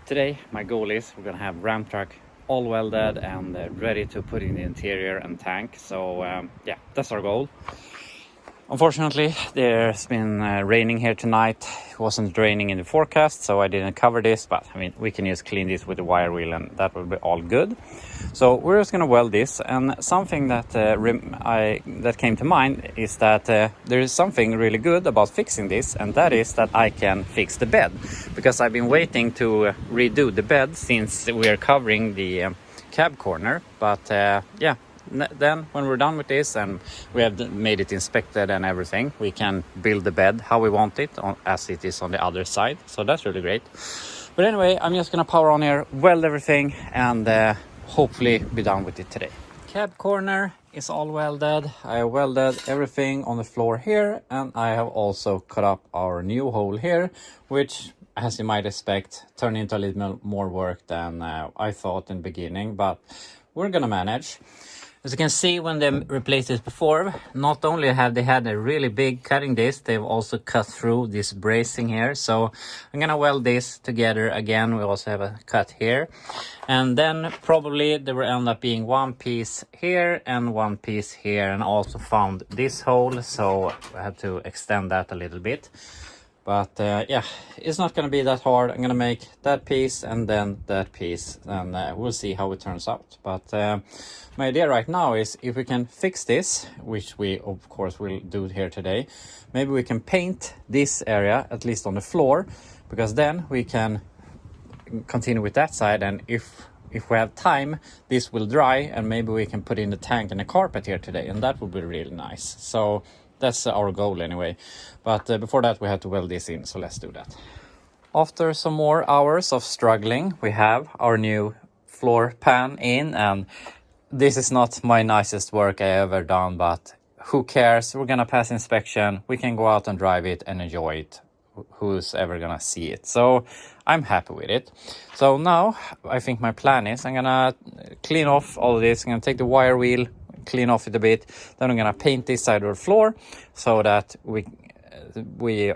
Today my goal is we're gonna have ram truck all welded and ready to put in the interior and tank. So yeah, that's our goal. Unfortunately, there's been raining here tonight. It wasn't raining in the forecast, so I didn't cover this, but I mean, we can just clean this with the wire wheel and that will be all good. So we're just gonna weld this, and something that that came to mind is that there is something really good about fixing this, and that is that I can fix the bed, because I've been waiting to redo the bed since we are covering the cab corner. But yeah, then when we're done with this and we have made it inspected and everything, we can build the bed how we want it as it is on the other side. So that's really great. But anyway, I'm just gonna power on here, weld everything, and hopefully be done with it today. Cab corner is all welded. I welded everything on the floor here, and I have also cut up our new hole here, which, as you might expect, turned into a little more work than I thought in the beginning, but we're gonna manage. As you can see, when they replaced this before, not only have they had a really big cutting disc, they've also cut through this bracing here. So I'm gonna weld this together again. We also have a cut here. And then probably there will end up being one piece here and one piece here, and also found this hole. So I have to extend that a little bit. But yeah, it's not going to be that hard. I'm going to make that piece and then that piece, and we'll see how it turns out. But my idea right now is, if we can fix this, which we of course will do here today, maybe we can paint this area, at least on the floor, because then we can continue with that side. And if we have time, this will dry, and maybe we can put in the tank and the carpet here today, and that would be really nice. So that's our goal anyway. But before that, we have to weld this in, so let's do that. After some more hours of struggling, we have our new floor pan in, and this is not my nicest work I ever done, but who cares? We're gonna pass inspection, we can go out and drive it and enjoy it. Who's ever gonna see it? So I'm happy with it. So now I think my plan is I'm gonna clean off all of this. I'm gonna take the wire wheel, clean off it a bit, then I'm gonna paint this side of the floor so that we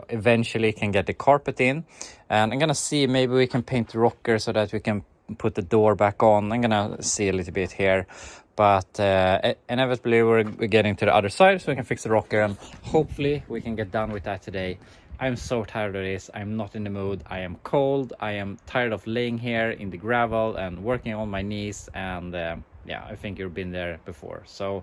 eventually can get the carpet in. And I'm gonna see, maybe we can paint the rocker so that we can put the door back on. I'm gonna see a little bit here, but inevitably we're getting to the other side so we can fix the rocker, and hopefully we can get done with that today. I'm so tired of this. I'm not in the mood. I am cold. I am tired of laying here in the gravel and working on my knees, and yeah, I think you've been there before. So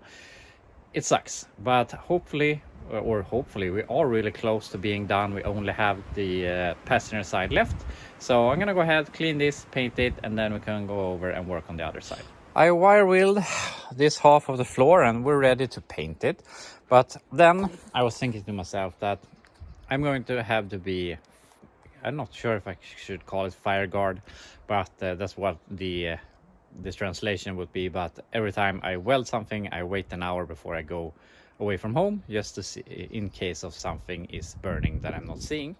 it sucks, but hopefully we are really close to being done. We only have the passenger side left. So I'm gonna go ahead, clean this, paint it, and then we can go over and work on the other side. I wire wheeled this half of the floor and we're ready to paint it. But then I was thinking to myself that I'm going to have to be, I'm not sure if I should call it fire guard, but that's what the this translation would be. But every time I weld something, I wait an hour before I go away from home, just to see in case of something is burning that I'm not seeing.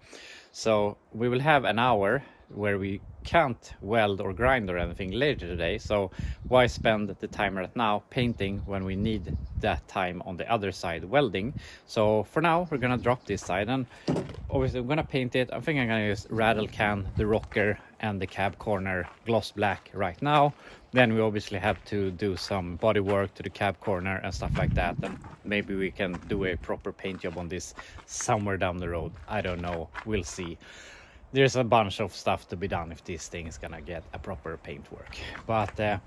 So we will have an hour where we can't weld or grind or anything later today. So why spend the time right now painting when we need that time on the other side welding? So for now, we're gonna drop this side, and obviously I'm gonna paint it. I think I'm gonna use rattle can, the rocker, and the cab corner gloss black right now. Then we obviously have to do some body work to the cab corner and stuff like that, and maybe we can do a proper paint job on this somewhere down the road. I don't know, we'll see. There's a bunch of stuff to be done if this thing is gonna get a proper paint work. But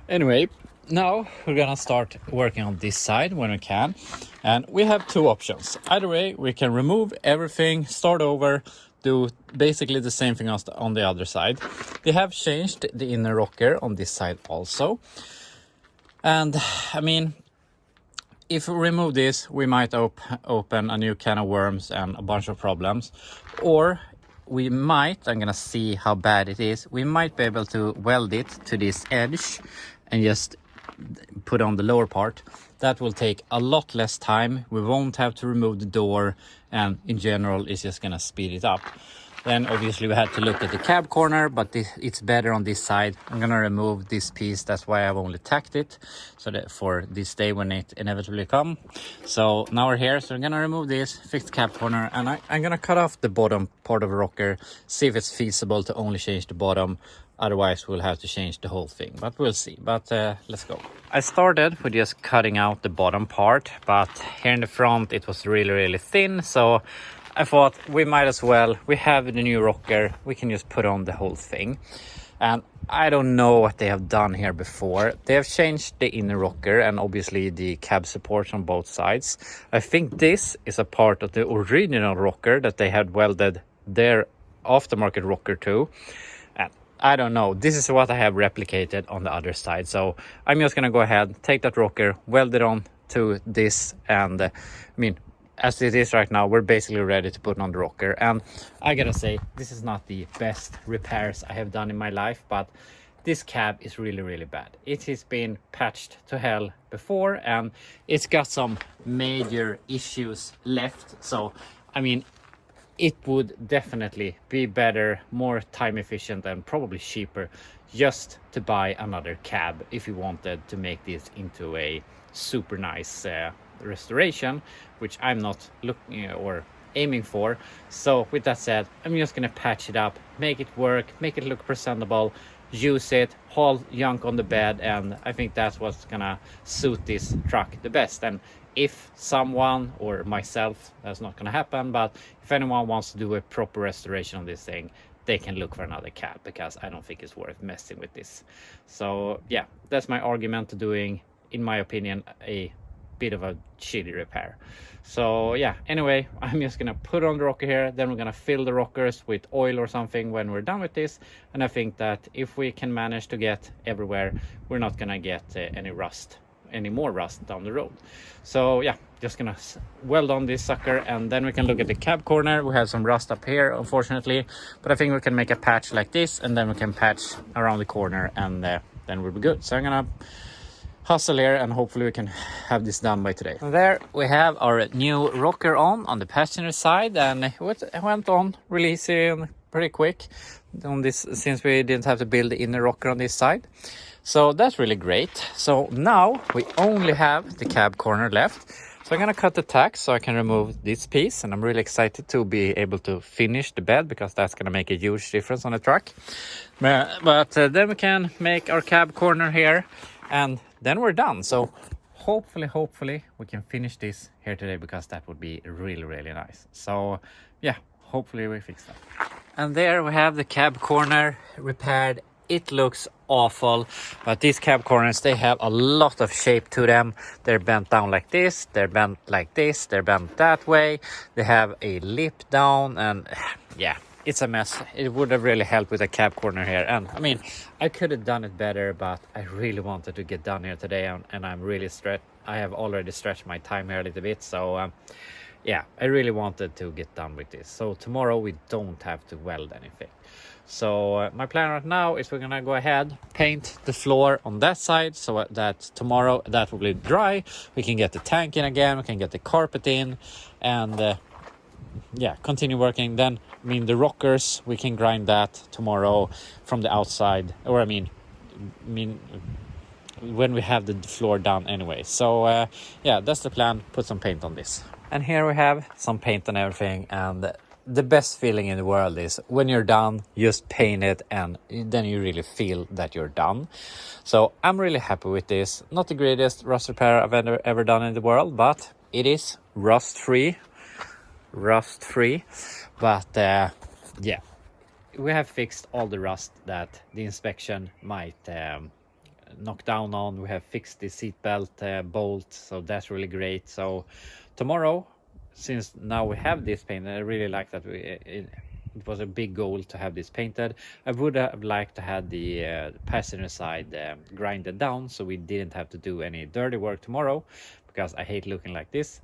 anyway, now we're gonna start working on this side when we can, and we have two options. Either way, we can remove everything, start over, do basically the same thing as on the other side. They have changed the inner rocker on this side also, and I mean, if we remove this, we might open a new can of worms and a bunch of problems. Or we might, I'm gonna see how bad it is, we might be able to weld it to this edge and just put on the lower part. That will take a lot less time. We won't have to remove the door, and in general it's just gonna speed it up. Then obviously we had to look at the cab corner, but it's better on this side. I'm gonna remove this piece. That's why I've only tacked it, so that for this day when it inevitably come. So now we're here, so I'm gonna remove this, fix the cab corner, and I'm gonna cut off the bottom part of the rocker, see if it's feasible to only change the bottom. Otherwise we'll have to change the whole thing, but we'll see. But let's go. I started with just cutting out the bottom part, but here in the front it was really thin, so I thought we might as well, we have the new rocker, we can just put on the whole thing. And I don't know what they have done here before. They have changed the inner rocker and obviously the cab support on both sides. I think this is a part of the original rocker that they had welded their aftermarket rocker to. And I don't know, this is what I have replicated on the other side. So I'm just gonna go ahead, take that rocker, weld it on to this, and I mean, as it is right now, we're basically ready to put on the rocker. And I gotta say, this is not the best repairs I have done in my life, but this cab is really bad. It has been patched to hell before, and it's got some major issues left. So I mean, it would definitely be better, more time efficient, and probably cheaper just to buy another cab if you wanted to make this into a super nice restoration, which I'm not looking or aiming for. So with that said, I'm just gonna patch it up, make it work, make it look presentable, use it, haul junk on the bed, and I think that's what's gonna suit this truck the best. And if someone or myself, that's not gonna happen, but if anyone wants to do a proper restoration on this thing, they can look for another cab, because I don't think it's worth messing with this. So yeah, that's my argument to doing, in my opinion, a bit of a shitty repair. So yeah, anyway, I'm just gonna put on the rocker here, then we're gonna fill the rockers with oil or something when we're done with this. And I think that if we can manage to get everywhere, we're not gonna get any more rust down the road. So yeah, just gonna weld on this sucker, and then we can look at the cab corner. We have some rust up here, unfortunately, but I think we can make a patch like this, and then we can patch around the corner, and then we'll be good. So I'm gonna hustle here, and hopefully we can have this done by today. There we have our new rocker on the passenger side, and it went on really easy and pretty quick on this, since we didn't have to build the inner rocker on this side. So that's really great. So now we only have the cab corner left. So I'm gonna cut the tack so I can remove this piece, and I'm really excited to be able to finish the bed, because that's gonna make a huge difference on the truck. But then we can make our cab corner here, and then we're done. So hopefully we can finish this here today, because that would be really nice. So yeah, hopefully we fix that. And there we have the cab corner repaired. It looks awful, but these cab corners, they have a lot of shape to them. They're bent down like this, they're bent like this, they're bent that way, they have a lip down, and yeah, it's a mess. It would have really helped with a cab corner here, and I mean, I could have done it better, but I really wanted to get done here today, and I'm really stretched. I have already stretched my time here a little bit, so yeah, I really wanted to get done with this. So tomorrow we don't have to weld anything. So my plan right now is we're gonna go ahead, paint the floor on that side, so that tomorrow that will be dry. We can get the tank in again, we can get the carpet in, and yeah, continue working. Then I mean, the rockers, we can grind that tomorrow from the outside, or I mean when we have the floor done anyway. So yeah, that's the plan. Put some paint on this, and here we have some paint and everything. And the best feeling in the world is when you're done, just paint it, and then you really feel that you're done. So I'm really happy with this. Not the greatest rust repair I've ever done in the world, but it is rust free. But yeah, we have fixed all the rust that the inspection might knock down on. We have fixed the seatbelt bolt, so that's really great. So tomorrow, since now we have this painted, I really like that it was a big goal to have this painted. I would have liked to have the passenger side grinded down, so we didn't have to do any dirty work tomorrow, because I hate looking like this.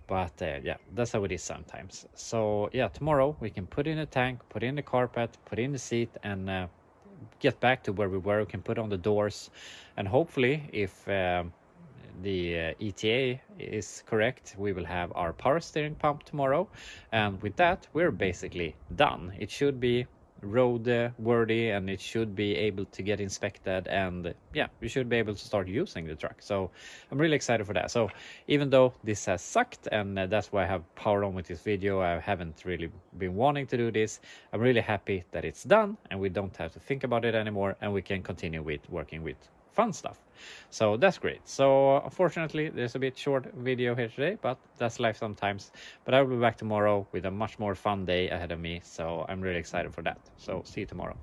But yeah, that's how it is sometimes. So yeah, tomorrow we can put in a tank, put in the carpet, put in the seat, and get back to where we were. We can put on the doors, and hopefully if the ETA is correct, we will have our power steering pump tomorrow, and with that we're basically done. It should be road worthy, and it should be able to get inspected, and yeah, we should be able to start using the truck. So I'm really excited for that. So even though this has sucked, and that's why I have powered on with this video, I haven't really been wanting to do this, I'm really happy that it's done and we don't have to think about it anymore, and we can continue with working with fun stuff. So that's great. So unfortunately there's a bit short video here today, but that's life sometimes. But I will be back tomorrow with a much more fun day ahead of me, so I'm really excited for that. So see you tomorrow.